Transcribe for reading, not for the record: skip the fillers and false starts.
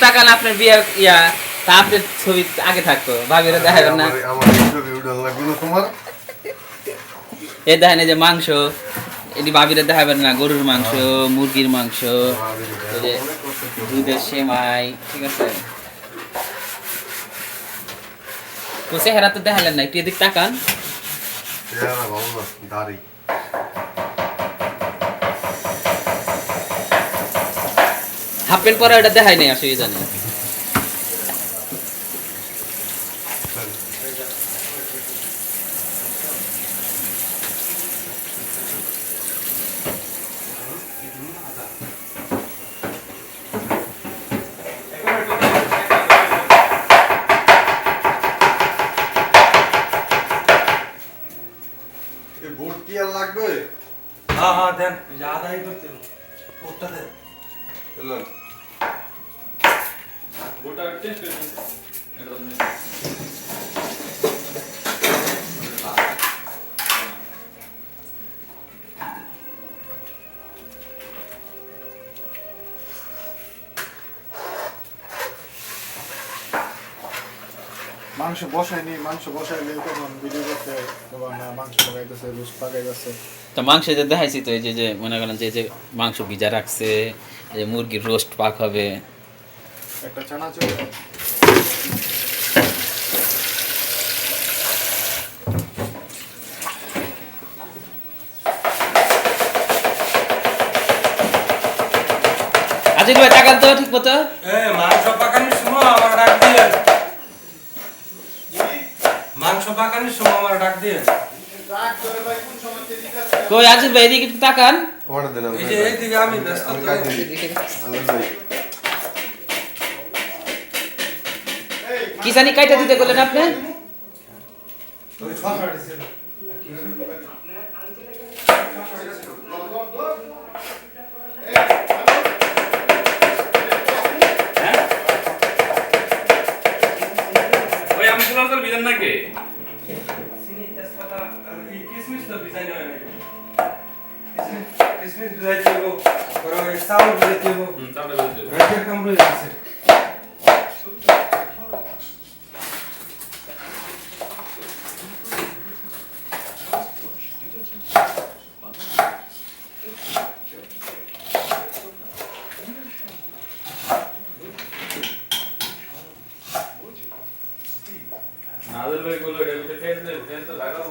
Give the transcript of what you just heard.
তাকান আপনার বিয়ের ইয়া তা আপনার ছবি আগে থাকতো ভাবিরা দেখাবেন না আমার ছবি উঠান লাগবে না তোমার এই দেখেন এই যে মাংস এটি ভাবিরা দেখাবেন না গরুর মাংস মুরগির মাংস এই যে দুধের সেমাই ঠিক আছে তো চেহারা তো দেখালেন না একটু এদিক তাকান চেহারা ভালো না দাড়ি হাফ প্যান্ট পরা ওটা দেখাই নাই আসলে জানি এই বোর্ড কি আর লাগবে হ্যাঁ দেন আদাই করতে বোর্ডটা দেন এলেন গোটা টেস্ট করে এটা মাংস বসাইনি মাংস বসাইলে তখন ভিডিও করতে তখন মাংস পাকাইতেছে রোস্ট পাকাইতেছে তো মাংস যে দেখাইছি তো এই যে যে মনে করেন যে মাংস ভিজা রাখছে এই যে মুরগির রোস্ট পাক হবে একটা চানাচুর আজিজ ভাই তাকান তো ঠিক মতো মাংস পাকানোর সময় আমার ডাক দিয়ে মাংস পাকানোর সময় আমার ডাক দিয়ে কই আজিজ ভাই এদিকে একটু তাকান তোমারটা দেন এই যে এইদিকে আমি ব্যস্ত আমি তো। কাটি দিই আলাদা ভাই কি জানি কাইটা দিতে বললেন আপনি ওই ছড়াটা ছিল। ওই আমি পুরো বিধান নাকি চিনি, তেজপাতা, আর এই কিশমিশ তো ভিজাইনো হয় নাই। কিশমিশ ভিজাইতে হইব, পরে ওই চাউল ভিজাইতে হইব। চাপড়ে দিতে রাতের কাম রয়ে গেছে। নাদের ভাই বলে এটা ফেস তো লাগাও